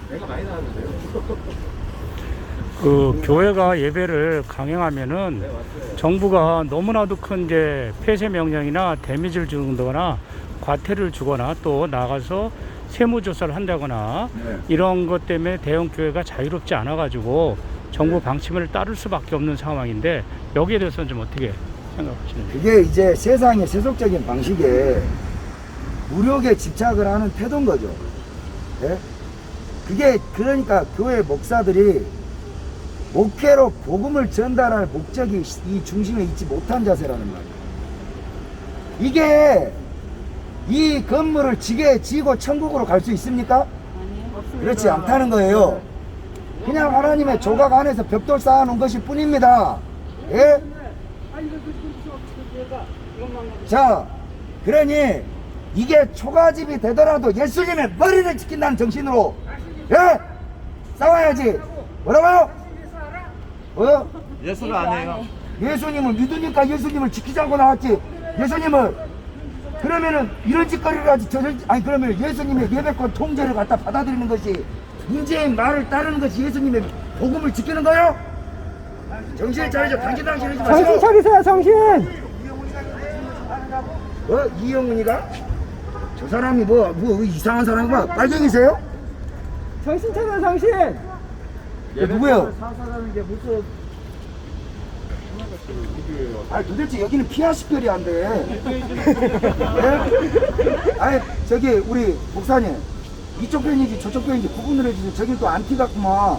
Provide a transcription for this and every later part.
내가 많이 나왔는데요. 그 교회가 예배를 강행하면은 정부가 너무나도 큰 이제 폐쇄 명령이나 데미지를 주거나 과태료를 주거나 또 나가서 세무조사를 한다거나 이런 것 때문에 대형 교회가 자유롭지 않아 가지고 정부 방침을 따를 수밖에 없는 상황인데 여기에 대해서는 좀 어떻게 생각하시는지. 그게 이제 세상의 세속적인 방식에 무력에 집착을 하는 태도인 거죠. 예? 그게 그러니까 교회 목사들이 목회로 복음을 전달할 목적이 이 중심에 있지 못한 자세라는 말이에요. 이게 이 건물을 지게 지고 천국으로 갈 수 있습니까? 그렇지 않다는 거예요. 그냥 하나님의 조각 안에서 벽돌 쌓아놓은 것일 뿐입니다. 예? 자, 그러니 이게 초가집이 되더라도 예수님의 머리를 지킨다는 정신으로, 예? 싸워야지. 뭐라고요? 예수를 안 해요. 예수님을 믿으니까 예수님을 지키지 않고 나왔지. 예수님을 그러면은 이런 짓거리를 하지. 아니 그러면 예수님의 예배권 통제를 갖다 받아들이는 것이, 문재인 말을 따르는 것이 예수님의 복음을 지키는 거요? 정신 차리죠. 당신 하지 마시고. 정신 차리세요, 정신. 이영훈이가? 저 사람이 뭐 이상한 사람이구나. 빨갱이세요? 정신 차려, 정신. 누구예요? 사사라는 게 무슨 아니 도대체 여기는 피아식별이 안 돼. 예? 아니 저기 우리 목사님, 이쪽 편인지 저쪽 편인지 구분을 해주세요. 저긴 또 안티 같구만.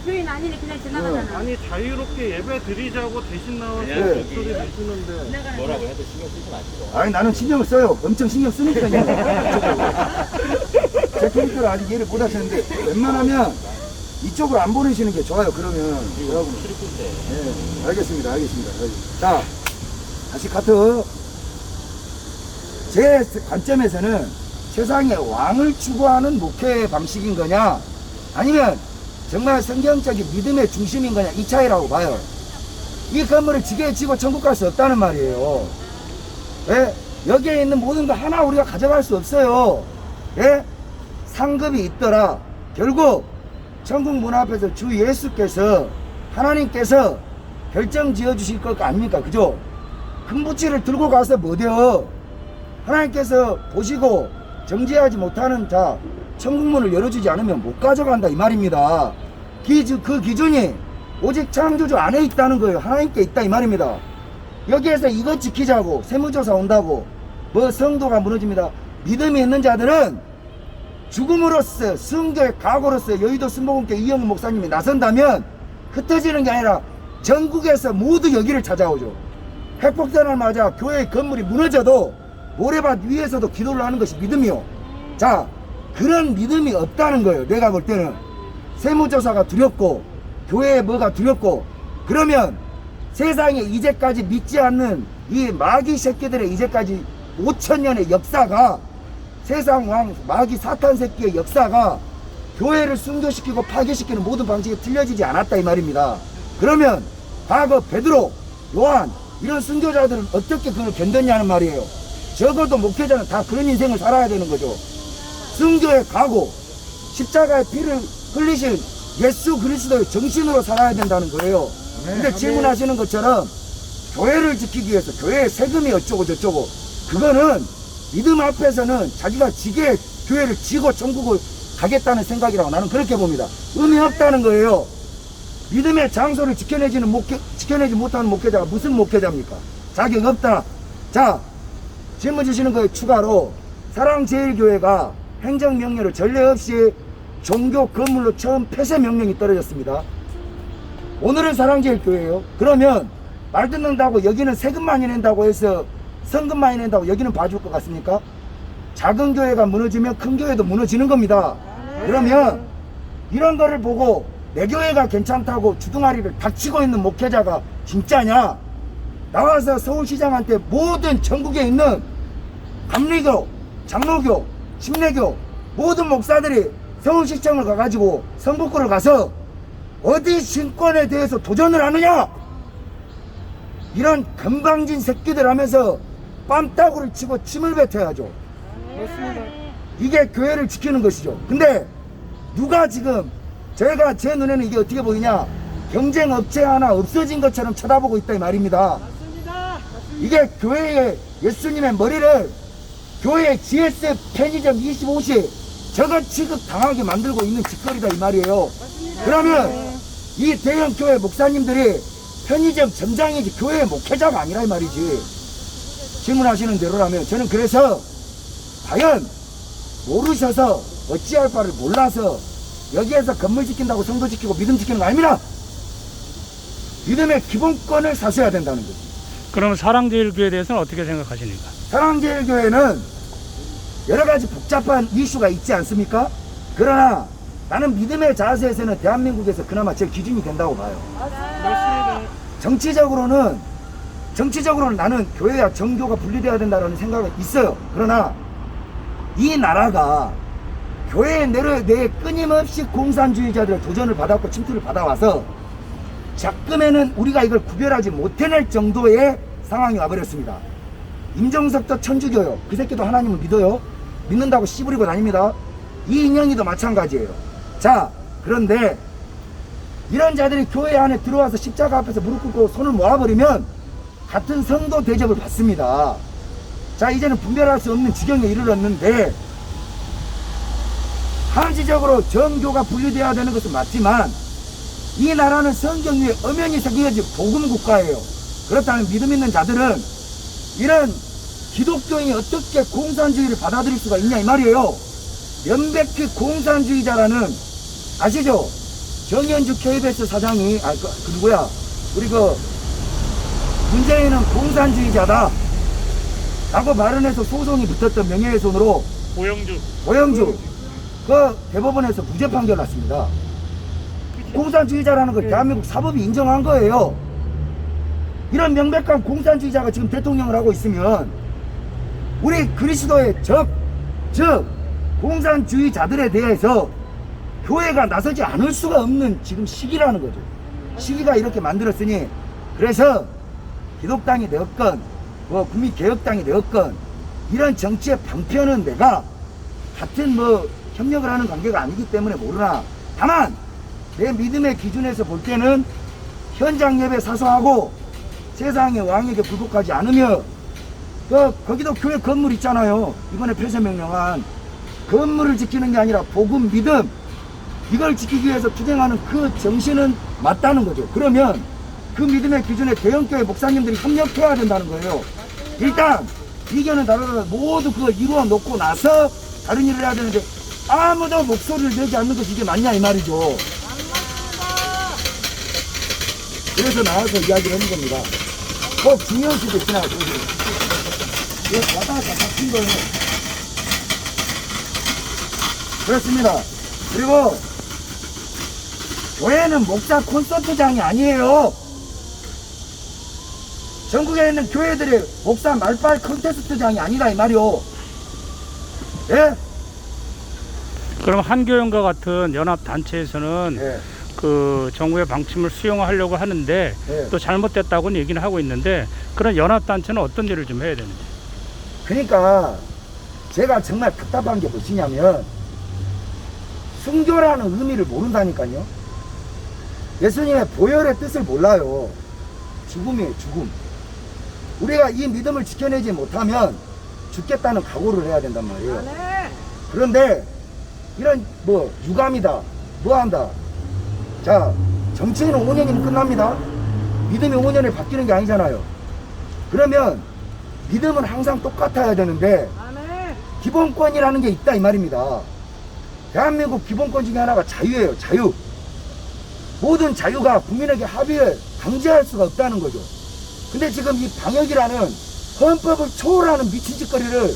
교인 아니네, 그냥 지나가잖아. 아니 자유롭게 예배 드리자고 대신 나와서 네. 목소리 내시는데 뭐라고 해도 신경 쓰지 마시고. 아니 나는 신경을 써요. 엄청 신경 쓰니까요. 제 캐릭터를 아직 이해를 못 하셨는데 웬만하면 이쪽으로 안 보내시는 게 좋아요. 그러면 여러분. 네, 알겠습니다. 자, 다시 카트. 제 관점에서는 세상의 왕을 추구하는 목회 방식인 거냐, 아니면 정말 성경적인 믿음의 중심인 거냐, 이 차이라고 봐요. 이 건물을 지게 지고 천국 갈 수 없다는 말이에요. 예? 여기에 있는 모든 거 하나 우리가 가져갈 수 없어요. 예? 상급이 있더라. 결국 천국 문 앞에서 주 예수께서, 하나님께서 결정 지어 주실 것 아닙니까? 그죠? 금부치를 들고 가서 뭐 돼요? 하나님께서 보시고 정죄하지 못하는 자, 천국문을 열어주지 않으면 못 가져간다 이 말입니다. 그 기준이 오직 창조주 안에 있다는 거예요. 하나님께 있다 이 말입니다. 여기에서 이것 지키자고 세무조사 온다고 뭐 성도가 무너집니다. 믿음이 있는 자들은 죽음으로써, 승조의 각오로서 여의도 순복음교회 이영훈 목사님이 나선다면 흩어지는 게 아니라 전국에서 모두 여기를 찾아오죠. 핵폭탄을 맞아 교회의 건물이 무너져도 모래밭 위에서도 기도를 하는 것이 믿음이요. 자, 그런 믿음이 없다는 거예요. 내가 볼 때는 세무조사가 두렵고 교회에 뭐가 두렵고, 그러면 세상에 이제까지 믿지 않는 이 마귀 새끼들의 이제까지 5,000년의 역사가, 세상 왕 마귀 사탄 새끼의 역사가 교회를 순교시키고 파괴시키는 모든 방식이 틀려지지 않았다 이 말입니다. 그러면 과거 베드로, 요한 이런 순교자들은 어떻게 그걸 견뎠냐는 말이에요. 적어도 목회자는 다 그런 인생을 살아야 되는 거죠. 순교의 각오, 십자가의 피를 흘리신 예수 그리스도의 정신으로 살아야 된다는 거예요. 근데 질문하시는 것처럼 교회를 지키기 위해서 교회의 세금이 어쩌고 저쩌고, 그거는 믿음 앞에서는 자기가 지게 교회를 지고 천국을 가겠다는 생각이라고 나는 그렇게 봅니다. 의미 없다는 거예요. 믿음의 장소를 지켜내지 못하는 목회자가 무슨 목회자입니까? 자격 없다. 자, 질문 주시는 거에 추가로 사랑제일교회가 행정명령을 전례 없이 종교 건물로 처음 폐쇄 명령이 떨어졌습니다. 오늘은 사랑제일교회예요. 그러면 말 듣는다고 여기는 세금 많이 낸다고 해서 성금 많이 낸다고 여기는 봐줄 것 같습니까? 작은 교회가 무너지면 큰 교회도 무너지는 겁니다. 그러면 이런 거를 보고 내 교회가 괜찮다고 주둥아리를 닥치고 있는 목회자가 진짜냐? 나와서 서울시장한테 모든 전국에 있는 감리교, 장로교, 침례교 모든 목사들이 서울시청을 가가지고 성북구를 가서 어디 신권에 대해서 도전을 하느냐? 이런 건방진 새끼들 하면서 뺨따구를 치고 침을 뱉어야죠. 이게 교회를 지키는 것이죠. 근데 누가 지금 제가 제 눈에는 이게 어떻게 보이냐, 경쟁 업체 하나 없어진 것처럼 쳐다보고 있다 이 말입니다. 이게 교회의 예수님의 머리를 교회의 GS 편의점 25시 저거 취급 당하게 만들고 있는 짓거리다 이 말이에요. 그러면 이 대형 교회 목사님들이 편의점 점장이지 교회 목회자가 아니라 이 말이지. 질문하시는 대로라면 저는 그래서 과연 모르셔서 어찌할 바를 몰라서 여기에서 건물 지킨다고 성도 지키고 믿음 지키는 거 아닙니다. 믿음의 기본권을 사셔야 된다는 거죠. 그러면 사랑제일교회에 대해서는 어떻게 생각하십니까? 사랑제일교회는 여러 가지 복잡한 이슈가 있지 않습니까? 그러나 나는 믿음의 자세에서는 대한민국에서 그나마 제일 기준이 된다고 봐요. 정치적으로는 나는 교회와 정교가 분리되어야 된다는 생각은 있어요. 그러나 이 나라가 교회에 내에 끊임없이 공산주의자들의 도전을 받았고 침투를 받아와서 자금에는 우리가 이걸 구별하지 못해낼 정도의 상황이 와버렸습니다. 임종석도 천주교요. 그 새끼도 하나님을 믿어요. 믿는다고 씨부리고 다닙니다. 이인영이도 마찬가지예요. 자, 그런데 이런 자들이 교회 안에 들어와서 십자가 앞에서 무릎 꿇고 손을 모아버리면 같은 성도 대접을 받습니다. 자, 이제는 분별할 수 없는 지경에 이르렀는데 한시적으로 정교가 분리되어야 되는 것은 맞지만 이 나라는 성경 위에 엄연히 새겨진 복음 국가예요. 그렇다면 믿음 있는 자들은 이런 기독교인이 어떻게 공산주의를 받아들일 수가 있냐 이 말이에요. 명백히 공산주의자라는, 아시죠? 정현주 KBS 사장이 누구야? 우리 문재인은 공산주의자다 라고 발언해서 소송이 붙었던 명예훼손으로 고영주 그 대법원에서 무죄 판결 났습니다. 공산주의자라는 걸 대한민국 사법이 인정한 거예요. 이런 명백한 공산주의자가 지금 대통령을 하고 있으면 우리 그리스도의 즉 공산주의자들에 대해서 교회가 나서지 않을 수가 없는 지금 시기라는 거죠. 시기가 이렇게 만들었으니, 그래서 기독당이 되었건 국민개혁당이 되었건 이런 정치의 방편은 내가 같은 협력을 하는 관계가 아니기 때문에 모르나, 다만 내 믿음의 기준에서 볼 때는 현장 예배 사수하고 세상의 왕에게 굴복하지 않으며 거기도 교회 건물 있잖아요. 이번에 폐쇄명령한 건물을 지키는 게 아니라 복음 믿음 이걸 지키기 위해서 투쟁하는 그 정신은 맞다는 거죠. 그러면 그 믿음의 기준에 대형교회 목사님들이 협력해야 된다는 거예요. 일단 이견은 다르더라도 모두 그걸 이루어 놓고 나서 다른 일을 해야 되는데 아무도 목소리를 내지 않는 것이 이게 맞냐 이 말이죠. 그래서 나와서 이야기를 하는 겁니다. 꼭 중요한 수도 있구나. 이거 왔다 갔다 바뀐 거예요. 그렇습니다. 그리고 교회는 목사 콘서트장이 아니에요. 전국에 있는 교회들의 목사 말빨 콘테스트장이 아니라 이 말이요. 예? 그럼 한교연과 같은 연합단체에서는 예. 그 정부의 방침을 수용하려고 하는데 예. 또 잘못됐다고는 얘기는 하고 있는데, 그런 연합단체는 어떤 일을 좀 해야 되는지. 그러니까 제가 정말 답답한 게 무엇이냐면 순교라는 의미를 모른다니까요. 예수님의 보혈의 뜻을 몰라요. 죽음이에요, 죽음. 우리가 이 믿음을 지켜내지 못하면 죽겠다는 각오를 해야 된단 말이에요. 그런데 이런 유감이다, 한다. 자, 정치인은 5년이면 끝납니다. 믿음이 5년에 바뀌는 게 아니잖아요. 그러면 믿음은 항상 똑같아야 되는데 기본권이라는 게 있다 이 말입니다. 대한민국 기본권 중에 하나가 자유예요. 자유. 모든 자유가 국민에게 합의를 강제할 수가 없다는 거죠. 근데 지금 이 방역이라는 헌법을 초월하는 미친 짓거리를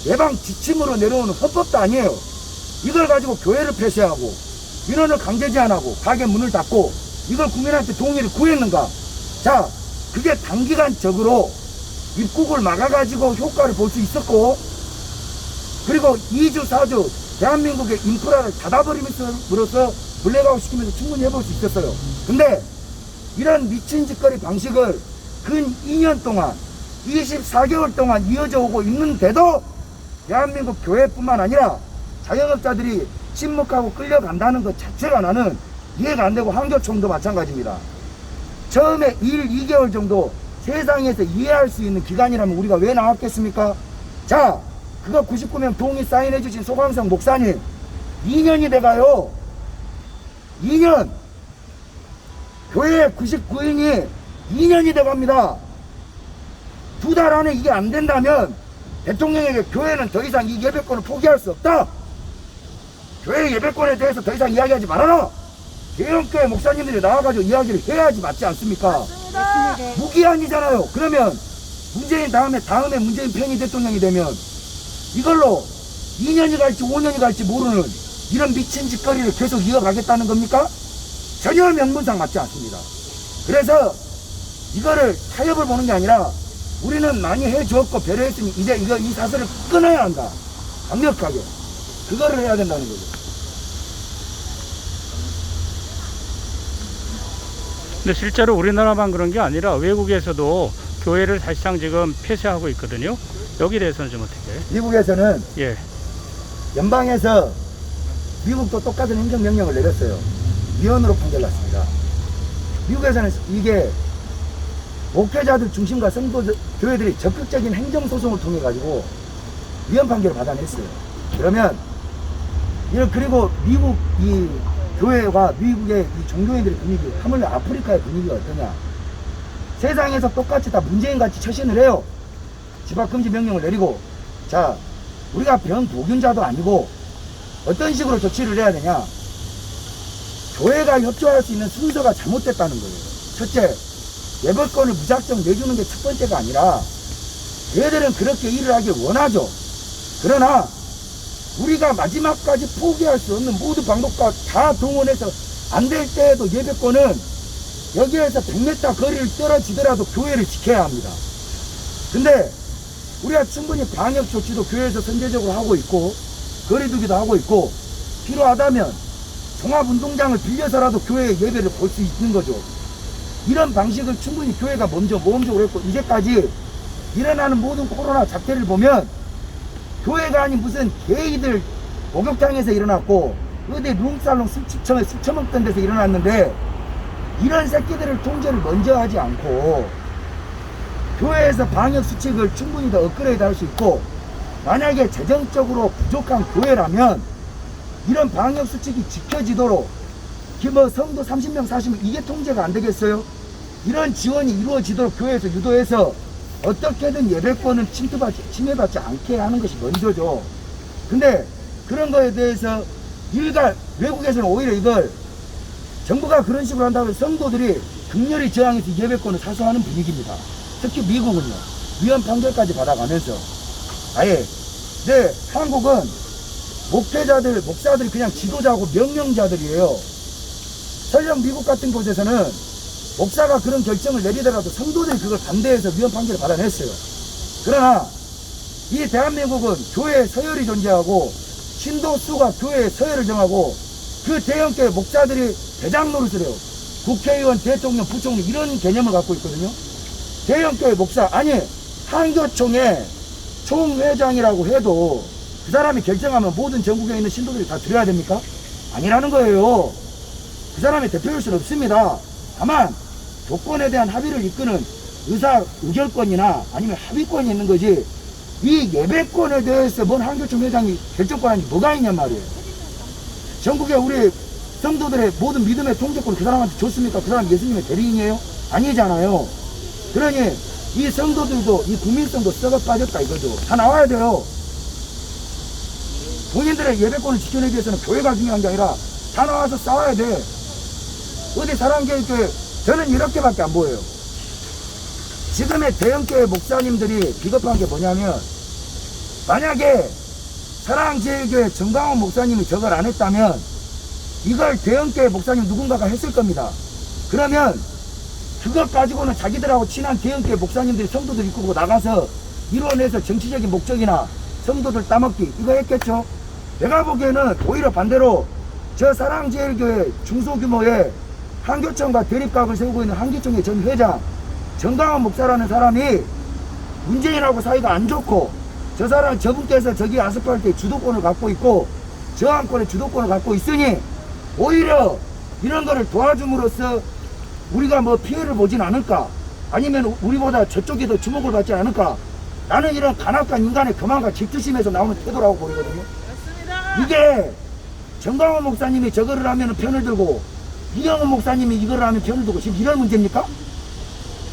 예방 지침으로 내려오는 헌법도 아니에요. 이걸 가지고 교회를 폐쇄하고 민원을 강제 제한하고 가게 문을 닫고 이걸 국민한테 동의를 구했는가? 자, 그게 단기간적으로 입국을 막아가지고 효과를 볼 수 있었고, 그리고 2주, 4주 대한민국의 인프라를 닫아버리면서 블랙아웃 시키면서 충분히 해볼 수 있었어요. 근데 이런 미친 짓거리 방식을 근 2년 동안 24개월 동안 이어져 오고 있는데도 대한민국 교회뿐만 아니라 자영업자들이 침묵하고 끌려간다는 것 자체가 나는 이해가 안 되고 한교총도 마찬가지입니다. 처음에 1, 2개월 정도 세상에서 이해할 수 있는 기간이라면 우리가 왜 나왔겠습니까? 자, 그거 99명 동의 사인해 주신 소광성 목사님 2년이 돼가요. 2년. 교회 99인이 2년이 돼갑니다. 2달 안에 이게 안 된다면 대통령에게 교회는 더 이상 이 예배권을 포기할 수 없다. 교회 예배권에 대해서 더 이상 이야기하지 말아라. 대형교회 목사님들이 나와가지고 이야기를 해야지 맞지 않습니까? 무기한이잖아요. 그러면 문재인 다음에 문재인 편이 대통령이 되면 이걸로 2년이 갈지 5년이 갈지 모르는 이런 미친 짓거리를 계속 이어가겠다는 겁니까? 전혀 명분상 맞지 않습니다. 그래서 이거를 타협을 보는 게 아니라 우리는 많이 해주었고 배려했으니 이제 이 사슬을 끊어야 한다. 강력하게. 그거를 해야 된다는 거죠. 근데 실제로 우리나라만 그런 게 아니라 외국에서도 교회를 사실상 지금 폐쇄하고 있거든요. 여기에 대해서는 좀 어떻게? 미국에서는 예. 연방에서 미국도 똑같은 행정명령을 내렸어요. 위헌으로 판결났습니다. 미국에서는 이게 목회자들 중심과 성도 교회들이 적극적인 행정소송을 통해 가지고 위헌 판결을 받아냈어요. 그러면 그리고 미국 이 교회와 미국의 이 종교인들의 분위기, 하물며 아프리카의 분위기가 어떠냐? 세상에서 똑같이 다 문재인같이 처신을 해요. 집합금지 명령을 내리고, 자, 우리가 병보균자도 아니고 어떤 식으로 조치를 해야 되냐? 교회가 협조할 수 있는 순서가 잘못됐다는 거예요. 첫째, 예배권을 무작정 내주는 게 첫 번째가 아니라 얘들은 그렇게 일을 하길 원하죠. 그러나 우리가 마지막까지 포기할 수 없는 모든 방법과 다 동원해서 안 될 때에도 예배권은 여기에서 100m 거리를 떨어지더라도 교회를 지켜야 합니다. 근데 우리가 충분히 방역 조치도 교회에서 선제적으로 하고 있고 거리두기도 하고 있고 필요하다면 종합운동장을 빌려서라도 교회의 예배를 볼 수 있는 거죠. 이런 방식을 충분히 교회가 먼저 모험적으로 했고 이제까지 일어나는 모든 코로나 사태를 보면 교회가 아닌 무슨 게이들 목욕탕에서 일어났고 어디 룸살롱 술 처먹던 데서 일어났는데 이런 새끼들을 통제를 먼저 하지 않고 교회에서 방역 수칙을 충분히 더 업그레이드 할 수 있고 만약에 재정적으로 부족한 교회라면 이런 방역 수칙이 지켜지도록 뭐 성도 30명 40명 이게 통제가 안 되겠어요? 이런 지원이 이루어지도록 교회에서 유도해서 어떻게든 예배권은 침해받지 않게 하는 것이 먼저죠. 근데 그런 거에 대해서 외국에서는 오히려 이걸 정부가 그런 식으로 한다고 해서 성도들이 극렬히 저항해서 예배권을 사수하는 분위기입니다. 특히 미국은요. 위헌 판결까지 받아가면서 아예. 근데 한국은 목사들이 그냥 지도자고 명령자들이에요. 설령 미국 같은 곳에서는 목사가 그런 결정을 내리더라도 성도들이 그걸 반대해서 위헌 판결을 받아냈어요. 그러나 이 대한민국은 교회에 서열이 존재하고 신도수가 교회에 서열을 정하고 그 대형교회 목사들이 대장 노릇을 해요. 국회의원, 대통령, 부총리 이런 개념을 갖고 있거든요. 대형교회 목사 아니 한교총의 총회장이라고 해도 그 사람이 결정하면 모든 전국에 있는 신도들이 다 들어야 됩니까? 아니라는 거예요. 그 사람이 대표일 수는 없습니다. 다만 조건에 대한 합의를 이끄는 의결권이나 아니면 합의권이 있는 거지 이 예배권에 대해서 뭔 한교총 회장이 결정권이 뭐가 있냔 말이에요. 전국에 우리 성도들의 모든 믿음의 통제권을 그 사람한테 줬습니까? 그 사람 예수님의 대리인이에요? 아니잖아요. 그러니 이 성도들도 이 국민성도 썩어 빠졌다 이거죠. 다 나와야 돼요. 본인들의 예배권을 지켜내기 위해서는 교회가 중요한 게 아니라 다 나와서 싸워야 돼. 어디 사랑교회 저는 이렇게밖에 안 보여요. 지금의 대형교회 목사님들이 비겁한 게 뭐냐면 만약에 사랑제일교회 정강원 목사님이 저걸 안 했다면 이걸 대형교회 목사님 누군가가 했을 겁니다. 그러면 그것 가지고는 자기들하고 친한 대형교회 목사님들이 성도들 이끌고 나가서 이뤄내서 정치적인 목적이나 성도들 따먹기 이거 했겠죠. 내가 보기에는 오히려 반대로 저 사랑제일교회 중소규모의 한교총과 대립각을 세우고 있는 한교총의 전 회장 정강원 목사라는 사람이 문재인하고 사이가 안 좋고 저분께서 저기 아스팔트에 주도권을 갖고 있고 저항권의 주도권을 갖고 있으니 오히려 이런 거를 도와줌으로써 우리가 뭐 피해를 보진 않을까, 아니면 우리보다 저쪽이 더 주목을 받지 않을까, 나는 이런 간악한 인간의 교만과 질투심에서 나오는 태도라고 보이거든요. 이게 정광훈 목사님이 저거를 하면 편을 들고 이영훈 목사님이 이거를 하면 편을 들고 지금 이런 문제입니까?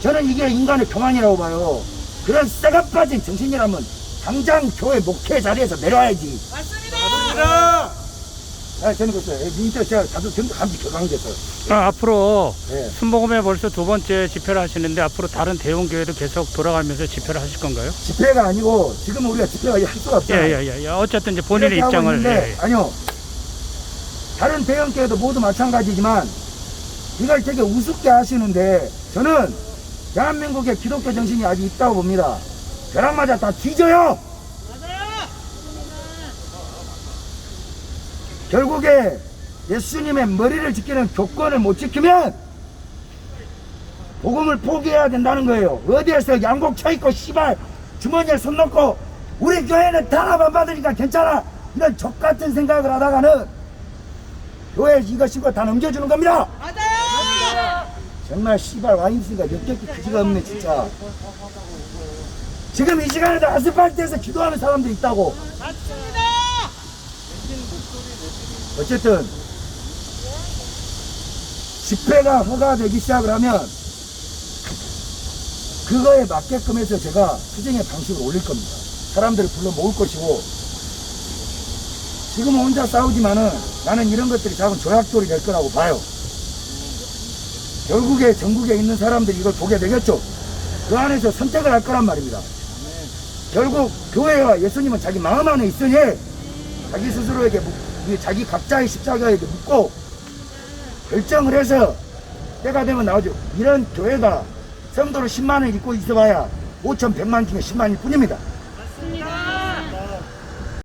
저는 이게 인간의 교만이라고 봐요. 그런 썩어 빠진 정신이라면 당장 교회 목회 자리에서 내려와야지. 맞습니다. 저는 그랬어요. 민터 제가 다들 전부 감기 결강됐어요. 앞으로 네. 순복음에 벌써 2번째 집회를 하시는데 앞으로 다른 대형교회도 계속 돌아가면서 집회를 하실 건가요? 집회가 아니고 지금 우리가 집회가 할 수가 없잖아요. 예. 어쨌든 이제 본인의 이렇게 하고 입장을. 있는데, 아니요. 다른 대형교회도 모두 마찬가지지만 이걸 되게 우습게 하시는데 저는 대한민국의 기독교 정신이 아직 있다고 봅니다. 벼락맞아 다 뒤져요. 결국에 예수님의 머리를 지키는 교권을 못 지키면 복음을 포기해야 된다는 거예요. 어디에서 양복 쳐입고 씨발 주머니에 손 넣고 우리 교회는 단합 받으니까 괜찮아 이런 족같은 생각을 하다가는 교회 이거 다 넘겨주는 겁니다. 맞아요. 정말 씨발 와인스가 역겹게 그지가 없네 진짜. 지금 이 시간에도 아스팔트에서 기도하는 사람도 있다고. 맞습니다. 어쨌든 집회가 허가되기 시작을 하면 그거에 맞게끔 해서 제가 투쟁의 방식을 올릴 겁니다. 사람들을 불러 모을 것이고, 지금 혼자 싸우지만은 나는 이런 것들이 작은 조약돌이 될 거라고 봐요. 결국에 전국에 있는 사람들이 이걸 보게 되겠죠. 그 안에서 선택을 할 거란 말입니다. 결국 교회와 예수님은 자기 마음 안에 있으니 자기 스스로에게 자기 각자의 십자가에게 묻고 결정을 해서 때가 되면 나오죠. 이런 교회가 성도를 10만을 입고 있어봐야 5,100만 중에 10만일 뿐입니다.